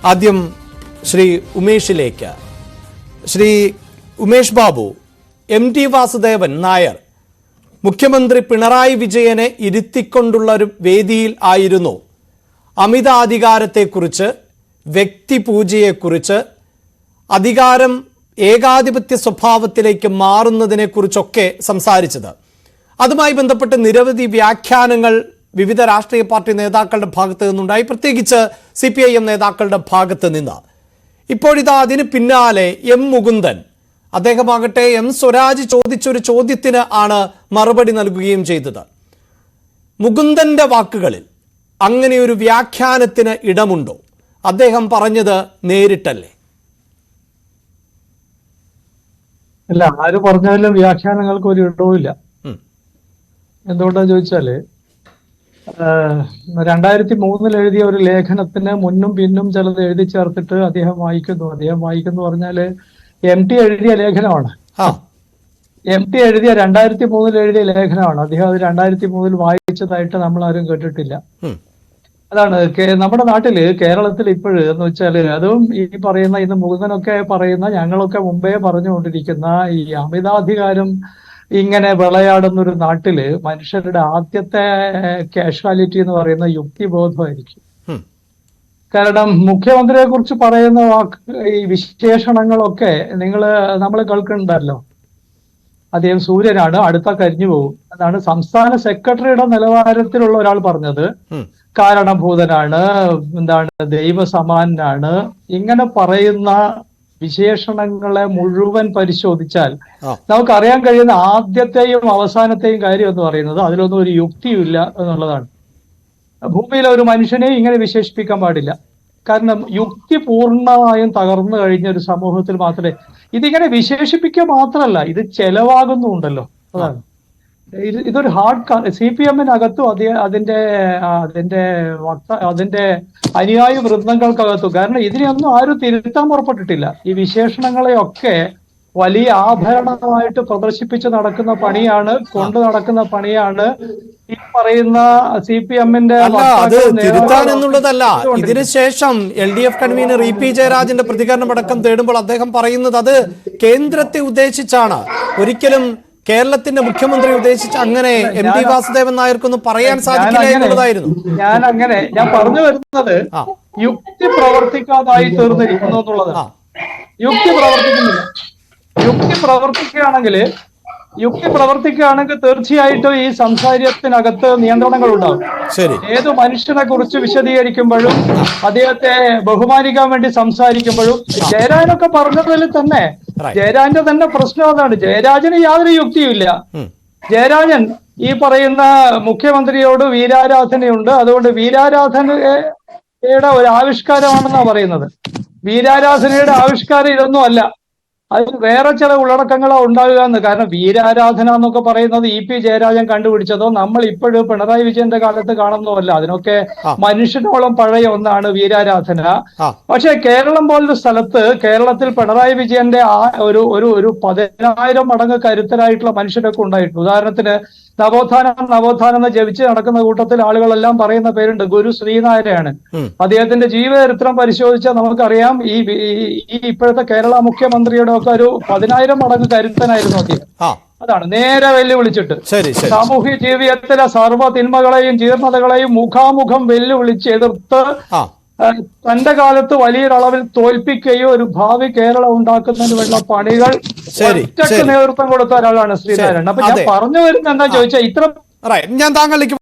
ആദ്യം ശ്രീ ഉമേഷിലേക്ക്. ശ്രീ ഉമേഷ് ബാബു, എം.ടി. വാസുദേവൻ നായർ മുഖ്യമന്ത്രി പിണറായി വിജയനെ ഇരുത്തിക്കൊണ്ടുള്ള ഒരു വേദിയിൽ ആയിരുന്നു അമിതാധികാരത്തെക്കുറിച്ച്, വ്യക്തിപൂജയെക്കുറിച്ച്, അധികാരം ഏകാധിപത്യ സ്വഭാവത്തിലേക്ക് മാറുന്നതിനെക്കുറിച്ചൊക്കെ സംസാരിച്ചത്. അതുമായി ബന്ധപ്പെട്ട് നിരവധി വ്യാഖ്യാനങ്ങൾ വിവിധ രാഷ്ട്രീയ പാർട്ടി നേതാക്കളുടെ ഭാഗത്ത് നിന്നുണ്ടായി, പ്രത്യേകിച്ച് CPIM നേതാക്കളുടെ ഭാഗത്ത് നിന്ന്. ഇപ്പോഴിതാ അതിന് പിന്നാലെ എം മുകുന്ദൻ, അദ്ദേഹമാകട്ടെ എം സ്വരാജ് ചോദിച്ചൊരു ചോദ്യത്തിന് ആണ് മറുപടി നൽകുകയും ചെയ്തത്. മുകുന്ദന്റെ വാക്കുകളിൽ അങ്ങനെ ഒരു വ്യാഖ്യാനത്തിന് ഇടമുണ്ടോ? അദ്ദേഹം പറഞ്ഞത് നേരിട്ടല്ലേ? അല്ല, ആര് പറഞ്ഞാലും വ്യാഖ്യാനങ്ങൾക്ക് ഒരു ഇടവുമില്ല. എന്തുകൊണ്ടാന്ന് ചോദിച്ചാല് 2003 എഴുതിയ ഒരു ലേഖനത്തിന് മുന്നും പിന്നും ചിലത് എഴുതി ചേർത്തിട്ട് അദ്ദേഹം വായിക്കുന്നു പറഞ്ഞാല് MT എഴുതിയ ലേഖനമാണ്. MT എഴുതിയ 2003 എഴുതിയ ലേഖനമാണ്. അദ്ദേഹം അത് 2003 വായിച്ചതായിട്ട് നമ്മൾ ആരും കേട്ടിട്ടില്ല. അതാണ് നമ്മുടെ നാട്ടില്, കേരളത്തിൽ ഇപ്പോഴ് എന്ന് വെച്ചാല്, അതും ഈ പറയുന്ന ഇന്ന് മുകുന്ദനൊക്കെ പറയുന്ന, ഞങ്ങളൊക്കെ മുമ്പേ പറഞ്ഞുകൊണ്ടിരിക്കുന്ന ഈ അമിതാധികാരം ഇങ്ങനെ വിളയാടുന്ന ഒരു നാട്ടില് മനുഷ്യരുടെ ആദ്യത്തെ കാഷ്വാലിറ്റി എന്ന് പറയുന്ന യുക്തിബോധമായിരിക്കും. കാരണം മുഖ്യമന്ത്രിയെ കുറിച്ച് പറയുന്ന ഈ വിശേഷണങ്ങളൊക്കെ നമ്മൾ കേൾക്കുന്നുണ്ടല്ലോ. അദ്ദേഹം സൂര്യനാണ്, അടുത്ത കരിഞ്ഞു പോകും എന്നാണ് സംസ്ഥാന സെക്രട്ടറിയുടെ നിലവാരത്തിലുള്ള ഒരാൾ പറഞ്ഞത്. കാരണഭൂതനാണ്, ദൈവസമാനാണ്, ഇങ്ങനെ പറയുന്ന വിശേഷണങ്ങളെ മുഴുവൻ പരിശോധിച്ചാൽ നമുക്കറിയാൻ കഴിയുന്ന ആദ്യത്തെയും അവസാനത്തെയും കാര്യം എന്ന് പറയുന്നത് അതിലൊന്നും ഒരു യുക്തിയില്ല എന്നുള്ളതാണ്. ഭൂമിയിലെ ഒരു മനുഷ്യനെ ഇങ്ങനെ വിശേഷിപ്പിക്കാൻ പാടില്ല. കാരണം യുക്തി പൂർണ്ണമായും തകർന്നു കഴിഞ്ഞ ഒരു സമൂഹത്തിൽ മാത്രമേ ഇതിങ്ങനെ വിശേഷിപ്പിക്കുക മാത്രമല്ല, ഇത് ചെലവാകുന്നുണ്ടല്ലോ. അതാണ് ഇതൊരു ഹാർഡ് CPM-നകത്തും അതിന്റെ അനുയായി വൃന്ദങ്ങൾക്കകത്തും. കാരണം ഇതിനെയൊന്നും ആരും തിരുത്താൻ പുറപ്പെട്ടിട്ടില്ല. ഈ വിശേഷണങ്ങളെയൊക്കെ വലിയ ആഭരണമായിട്ട് പ്രദർശിപ്പിച്ച് നടക്കുന്ന പണിയാണ്, നടക്കുന്ന പണിയാണ് ഈ പറയുന്ന CPM-ന്റെ. അത് തിരുത്താൻ എന്നുള്ളതല്ല. ഇതിനുശേഷം LDF കൺവീനർ EP ജയരാജന്റെ പ്രതികരണം അടക്കം തേടുമ്പോൾ അദ്ദേഹം പറയുന്നത് അത് കേന്ദ്രത്തെ ഉദ്ദേശിച്ചാണ്, ഒരിക്കലും കേരളത്തിന്റെ മുഖ്യമന്ത്രി ഉദ്ദേശിച്ച് അങ്ങനെ M.T. വാസുദേവൻ നായർക്കൊന്നും പറയാൻ സാധിക്കില്ല എന്നുള്ളതായിരുന്നു. ഞാൻ പറഞ്ഞു വരുന്നത് യുക്തി പ്രവർത്തിക്കാതായി തീർന്നിരിക്കുന്നു എന്നുള്ളതാണ്. യുക്തി പ്രവർത്തിക്കുന്നില്ല. യുക്തി പ്രവർത്തിക്കുകയാണെങ്കിൽ തീർച്ചയായിട്ടും ഈ സംസാരത്തിനകത്ത് നിയന്ത്രണങ്ങൾ ഉണ്ടാകും. ഏത് മനുഷ്യനെ കുറിച്ച് വിശദീകരിക്കുമ്പോഴും അദ്ദേഹത്തെ ബഹുമാനിക്കാൻ വേണ്ടി സംസാരിക്കുമ്പോഴും, ജയരാജനൊക്കെ പറഞ്ഞതിൽ തന്നെ ജയരാജന്റെ തന്നെ പ്രശ്നം അതാണ്. ജയരാജന് യാതൊരു യുക്തിയുമില്ല. ജയരാജൻ ഈ പറയുന്ന മുഖ്യമന്ത്രിയോട് വീരാരാധനയുണ്ട്, അതുകൊണ്ട് വീരാരാധനയുടെ ഒരു ആവിഷ്കാരമാണെന്നാണ് പറയുന്നത്. വീരാരാധനയുടെ ആവിഷ്കാരം ഇതൊന്നും അല്ല, അതിന് വേറെ ചില ഉള്ളടക്കങ്ങളോ ഉണ്ടാവുക എന്ന്. കാരണം വീരാരാധന എന്നൊക്കെ പറയുന്നത് EP ജയരാജൻ കണ്ടുപിടിച്ചതോ നമ്മൾ ഇപ്പോഴും പിണറായി വിജയന്റെ കാലത്ത് കാണുന്നതല്ല. അതിനൊക്കെ മനുഷ്യനോളം പഴയ ഒന്നാണ് വീരാരാധന. പക്ഷെ കേരളം പോലൊരു സ്ഥലത്ത്, കേരളത്തിൽ പിണറായി വിജയന്റെ ഒരു 10,000 മടങ്ങ് കരുത്തരായിട്ടുള്ള മനുഷ്യരൊക്കെ ഉണ്ടായിട്ടുണ്ട്. ഉദാഹരണത്തിന് നവോത്ഥാനം എന്ന് ജപിച്ച് നടക്കുന്ന കൂട്ടത്തിൽ ആളുകളെല്ലാം പറയുന്ന പേരുണ്ട്, ഗുരു ശ്രീനാരായണൻ. അദ്ദേഹത്തിന്റെ ജീവചരിത്രം പരിശോധിച്ചാൽ നമുക്കറിയാം ഈ ഇപ്പോഴത്തെ കേരള മുഖ്യമന്ത്രിയുടെ ഒക്കെ ഒരു 10,000 മടങ്ങ് കരുത്തനായിരുന്നു അദ്ദേഹം. അതാണ് നേരെ വെല്ലുവിളിച്ചിട്ട് സാമൂഹ്യ ജീവിതത്തിലെ സർവ്വ തിന്മകളെയും ജീർണതകളെയും മുഖാമുഖം വെല്ലുവിളിച്ച് എതിർത്ത് തന്റെ കാലത്ത് വലിയൊരളവിൽ തോൽപ്പിക്കുകയോ ഒരു ഭാവി കേരളം ഉണ്ടാക്കുന്നതിന് വേണ്ട പണികൾ ഒറ്റയ്ക്ക് നേതൃത്വം കൊടുത്ത ഒരാളാണ് ശ്രീനാരായണൻ. അപ്പൊ ഞാൻ പറഞ്ഞു വരുന്നത് എന്താ ചോദിച്ചാൽ, ഇത്ര ഞാൻ താങ്കളിലേക്ക്